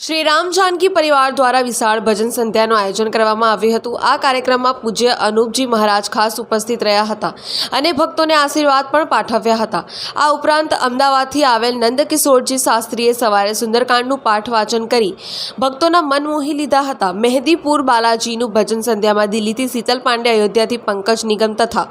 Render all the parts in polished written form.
શ્રી રામ જાનકી પરિવાર દ્વારા વિશાળ ભજન સંધ્યાનું આયોજન કરવામાં આવ્યું હતું। આ કાર્યક્રમમાં પૂજ્ય અનુપજી મહારાજ ખાસ ઉપસ્થિત રહ્યા હતા અને ભક્તોને આશીર્વાદ પણ પાઠવ્યા હતા। આ ઉપરાંત અમદાવાદથી આવેલ નંદકિશોરજી શાસ્ત્રીએ સવારે સુંદરકાંડનું પાઠ વાચન કરી ભક્તોના મન મોહી લીધા હતા। મહેદીપુર બાલાજીનું ભજન સંધ્યામાં દિલ્હીથી શીતલ પાંડે, અયોધ્યાથી પંકજ નિગમ તથા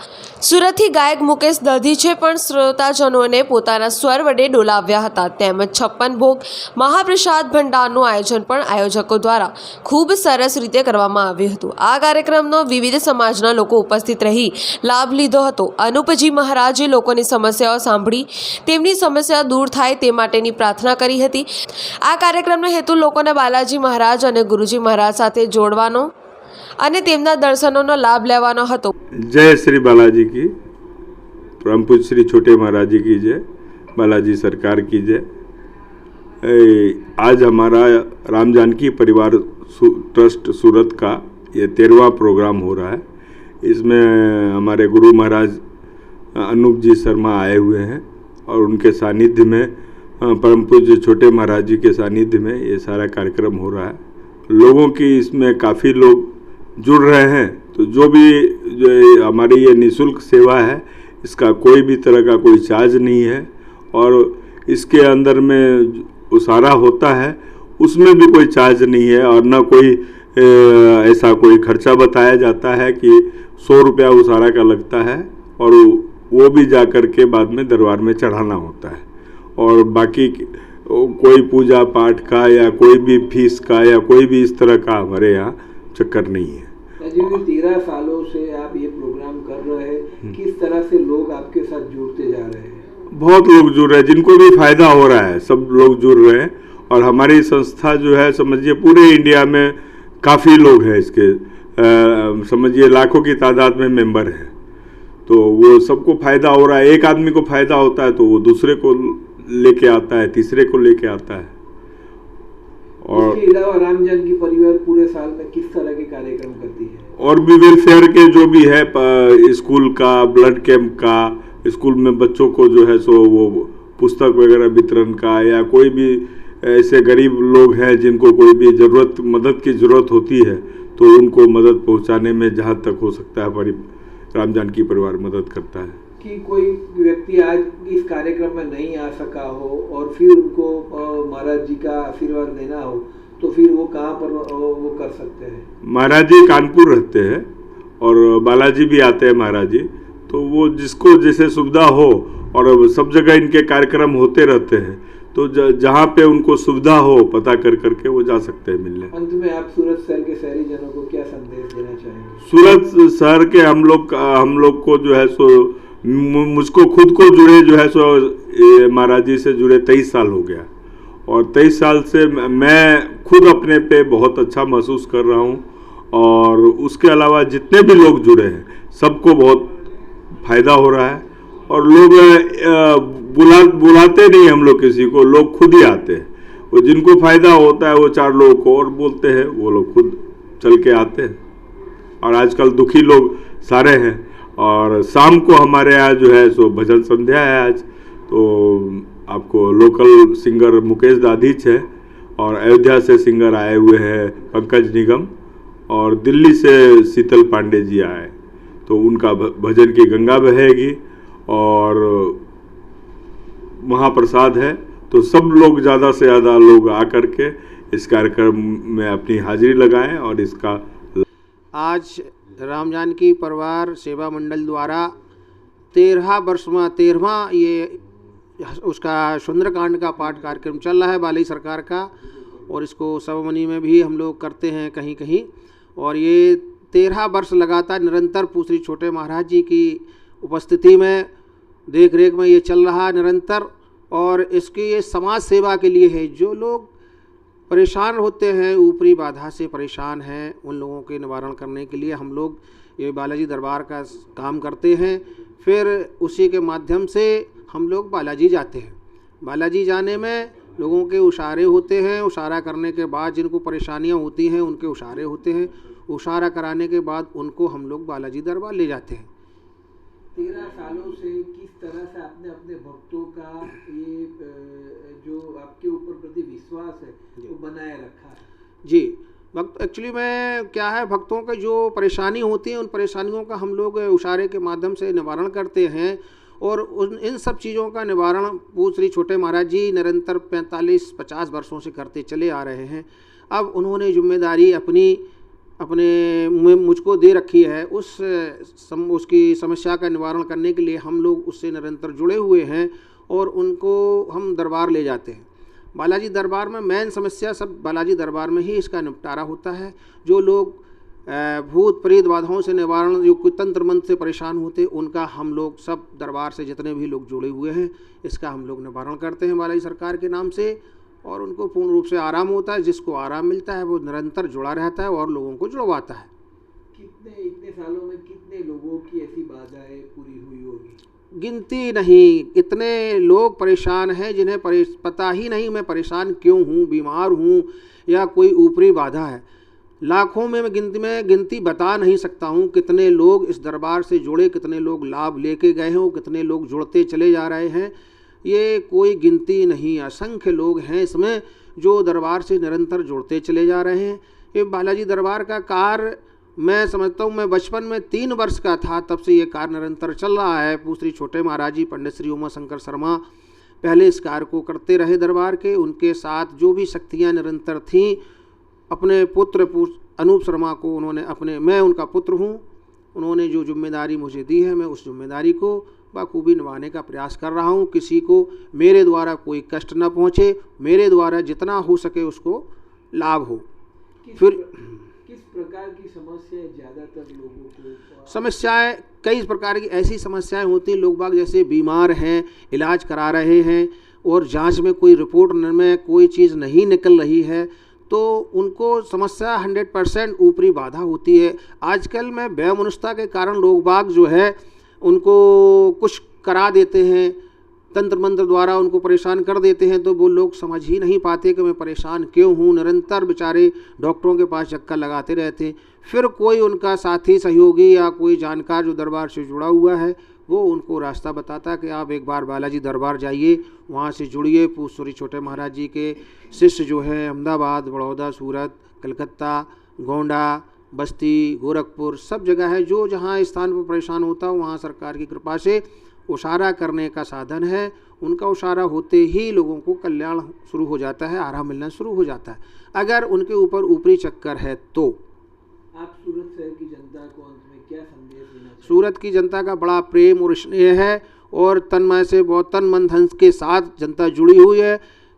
સુરતથી ગાયક મુકેશ દધીચે પણ શ્રોતાજનોને પોતાના સ્વર વડે ડોલાવ્યા હતા। તેમજ 56 ભોગ મહાપ્રસાદ ભંડારનું આયોજન પણ આયોજકો દ્વારા ખૂબ સરસ રીતે કરવામાં આવ્યું હતું। આ કાર્યક્રમનો વિવિધ સમાજના લોકો ઉપસ્થિત રહી લાભ લીધો હતો। અનુપજી મહારાજે લોકોની સમસ્યાઓ સાંભળી તેમની સમસ્યા દૂર થાય તે માટેની પ્રાર્થના કરી હતી। આ કાર્યક્રમનો હેતુ લોકોને બાલાજી મહારાજ અને ગુરુજી મહારાજ સાથે જોડવાનો અને તેમના દર્શનોનો લાભ લેવાનો હતો। जय श्री बालाजी की, परम पूज्य श्री छोटे महाराज जी की जय, बालाजी सरकार की जय। आज हमारा राम जानकी परिवार ट्रस्ट सूरत का ये 13वां प्रोग्राम हो रहा है। इसमें हमारे गुरु महाराज अनूप जी शर्मा आए हुए हैं और उनके सानिध्य में परम पूज्य छोटे महाराज जी के सानिध्य में ये सारा कार्यक्रम हो रहा है। लोगों की इसमें काफ़ी लोग जुड़ रहे हैं। तो जो हमारी ये निःशुल्क सेवा है, इसका कोई भी तरह का कोई चार्ज नहीं है और इसके अंदर में उसारा होता है उसमें भी कोई चार्ज नहीं है और न कोई ऐसा कोई खर्चा बताया जाता है कि 100 रुपया उसारा का लगता है और वो भी जा कर के बाद में दरबार में चढ़ाना होता है। और बाकी कोई पूजा पाठ का या कोई भी फीस का या कोई भी इस तरह का हमारे यहाँ चक्कर नहीं है। 13 सालों से आप ये प्रोग्राम कर रहे हैं, किस तरह से लोग आपके साथ जुड़ते जा रहे हैं? बहुत लोग जुड़ रहे हैं, जिनको भी फायदा हो रहा है सब लोग जुड़ रहे हैं। और हमारी संस्था जो है समझिए पूरे इंडिया में काफ़ी लोग हैं इसके, समझिए लाखों की तादाद में मेंबर हैं। तो वो सबको फ़ायदा हो रहा है। एक आदमी को फ़ायदा होता है तो वो दूसरे को लेके आता है, तीसरे को लेके आता है। और इसके अलावा राम जानकी परिवार पूरे साल में किस तरह के कार्यक्रम करती है? और भी वेलफेयर के जो भी है, स्कूल का, ब्लड कैंप का, स्कूल में बच्चों को जो है सो वो पुस्तक वगैरह वितरण का, या कोई भी ऐसे गरीब लोग हैं जिनको कोई भी मदद की ज़रूरत होती है तो उनको मदद पहुंचाने में जहां तक हो सकता है राम जानकी परिवार मदद करता है। कि कोई व्यक्ति आज इस कार्यक्रम में नहीं आ सका हो और फिर उनको महाराज जी का आशीर्वाद देना हो तो फिर वो कहाँ पर वो कर सकते हैं? महाराज जी कानपुर रहते हैं और बालाजी भी आते हैं महाराज जी। तो वो जिसको जैसे सुविधा हो, और सब जगह इनके कार्यक्रम होते रहते हैं, तो जहाँ पे उनको सुविधा हो पता कर करके वो जा सकते हैं मिलने। अंत में आप सूरत शहर के शहरी जनों को क्या संदेश देना चाहेंगे? सूरत शहर के हम लोग को जो है सो, मुझको खुद को जुड़े जो है सो महाराज जी से जुड़े 23 साल हो गया और 23 साल से मैं खुद अपने पे बहुत अच्छा महसूस कर रहा हूँ। और उसके अलावा जितने भी लोग जुड़े हैं सबको बहुत फायदा हो रहा है। और लोग बुलाते नहीं हम लोग किसी को, लोग खुद ही आते हैं। वो जिनको फायदा होता है वो 4 लोगों को और बोलते हैं, वो लोग खुद चल के आते हैं। और आजकल दुखी लोग सारे हैं। और शाम को हमारे यहाँ जो है सो भजन संध्या है आज। तो आपको लोकल सिंगर मुकेश दाधीच है और अयोध्या से सिंगर आए हुए हैं पंकज निगम, और दिल्ली से शीतल पांडे जी आए। तो उनका भजन की गंगा बहेगी और महाप्रसाद है। तो सब लोग ज़्यादा से ज़्यादा लोग आकर के इस कार्यक्रम में अपनी हाजिरी लगाएं और इसका। आज राम जानकी परिवार सेवा मंडल द्वारा 13वां ये उसका सुंदरकांड का पाठ कार्यक्रम चल रहा है बाली सरकार का, और इसको सबमनी में भी हम लोग करते हैं कहीं कहीं। और ये 13 वर्ष लगातार निरंतर श्री छोटे महाराज जी की उपस्थिति में, देख रेख में ये चल रहा निरंतर। और इसकी ये समाज सेवा के लिए है। जो लोग परेशान होते हैं, ऊपरी बाधा से परेशान हैं, उन लोगों के निवारण करने के लिए हम लोग ये बालाजी दरबार का काम करते हैं। फिर उसी के माध्यम से हम लोग बालाजी जाते हैं। बालाजी जाने में लोगों के उशारे होते हैं। उशारा करने के बाद जिनको परेशानियां होती हैं उनके उशारे होते हैं। उशारा कराने के बाद उनको हम लोग बालाजी दरबार ले जाते हैं। 13 सालों से किस तरह से आपने अपने भक्तों का ये जो आपके ऊपर प्रति विश्वास है वो बनाए रखा है? जी, भक्त एक्चुअली में क्या है, भक्तों के जो परेशानी होती है उन परेशानियों का हम लोग उशारे के माध्यम से निवारण करते हैं और इन सब चीज़ों का निवारण पूज्य श्री छोटे महाराज जी निरंतर 45-50 वर्षों से करते चले आ रहे हैं। अब उन्होंने जिम्मेदारी अपने मुझको दे रखी है, उसकी समस्या का निवारण करने के लिए हम लोग उससे निरंतर जुड़े हुए हैं और उनको हम दरबार ले जाते हैं। बालाजी दरबार में मेन समस्या सब बालाजी दरबार में ही इसका निपटारा होता है। जो लोग भूत प्रेत बाधाओं से निवारण, जो कोई तंत्र मंत्र से परेशान होते, उनका हम लोग सब दरबार से जितने भी लोग जुड़े हुए हैं इसका हम लोग निवारण करते हैं बालाजी सरकार के नाम से, और उनको पूर्ण रूप से आराम होता है। जिसको आराम मिलता है वो निरंतर जुड़ा रहता है और लोगों को जुड़वाता है। इतने सालों में कितने लोगों की ऐसी बाधाएं पूरी हुई होगी? गिनती नहीं, इतने लोग परेशान हैं जिन्हें पता ही नहीं मैं परेशान क्यों हूँ, बीमार हूँ या कोई ऊपरी बाधा है। लाखों में गिनती बता नहीं सकता हूँ कितने लोग इस दरबार से जुड़े, कितने लोग लाभ लेके गए हैं, कितने लोग जुड़ते चले जा रहे हैं। ये कोई गिनती नहीं, असंख्य लोग हैं इसमें जो दरबार से निरंतर जुड़ते चले जा रहे हैं। ये बालाजी दरबार का कार्य मैं समझता हूँ, मैं बचपन में 3 वर्ष का था तब से ये कार्य निरंतर चल रहा है। पूज्य श्री छोटे महाराज जी पंडित श्री उमा शंकर शर्मा पहले इस कार्य को करते रहे दरबार के, उनके साथ जो भी शक्तियाँ निरंतर थीं, अपने पुत्र अनूप शर्मा को उन्होंने मैं उनका पुत्र हूँ, उन्होंने जो जिम्मेदारी मुझे दी है मैं उस जिम्मेदारी को बखूबी निभाने का प्रयास कर रहा हूँ। किसी को मेरे द्वारा कोई कष्ट न पहुँचे, मेरे द्वारा जितना हो सके उसको लाभ हो। किस प्रकार की समस्याएं ज़्यादातर लोगों को? समस्याएं कई प्रकार की ऐसी समस्याएं होती हैं। लोग बाग जैसे बीमार हैं, इलाज करा रहे हैं और जांच में कोई रिपोर्ट में कोई चीज़ नहीं निकल रही है, तो उनको समस्या 100% ऊपरी बाधा होती है। आजकल में वैमनस्यता के कारण लोग बाग जो है उनको कुछ करा देते हैं, तंत्र मंत्र द्वारा उनको परेशान कर देते हैं, तो वो लोग समझ ही नहीं पाते कि मैं परेशान क्यों हूँ। निरंतर बेचारे डॉक्टरों के पास चक्कर लगाते रहते हैं। फिर कोई उनका साथी सहयोगी या कोई जानकार जो दरबार से जुड़ा हुआ है वो उनको रास्ता बताता है कि आप एक बार बालाजी दरबार जाइए, वहाँ से जुड़िए। पूज्य श्री छोटे महाराज जी के शिष्य जो है अहमदाबाद, बड़ौदा, सूरत, कलकत्ता, गोंडा, बस्ती, गोरखपुर सब जगह है। जो जहाँ स्थान पर परेशान होता है वहाँ सरकार की कृपा से उशारा करने का साधन है। उनका उशारा होते ही लोगों को कल्याण शुरू हो जाता है, आराम मिलना शुरू हो जाता है, अगर उनके ऊपर ऊपरी चक्कर है तो। आप सूरत शहर की जनता को अंत में क्या संदेश देना चाहिए? सूरत की जनता का बड़ा प्रेम और स्नेह है और तन्मय से बहुत तन मन धन के साथ जनता जुड़ी हुई है।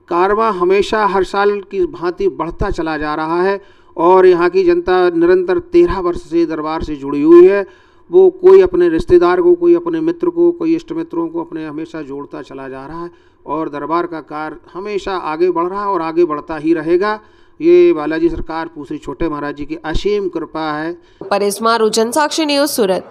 कारवां हमेशा हर साल की भांति बढ़ता चला जा रहा है और यहाँ की जनता निरंतर 13 वर्ष से दरबार से जुड़ी हुई है। वो कोई अपने रिश्तेदार को, कोई अपने मित्र को, कोई इष्ट मित्रों को अपने हमेशा जोड़ता चला जा रहा है और दरबार का कार्य हमेशा आगे बढ़ रहा है और आगे बढ़ता ही रहेगा। ये बालाजी सरकार पूज्य श्री छोटे महाराज जी की असीम कृपा है। परेश मारू, जनसाक्षी न्यूज़, सूरत।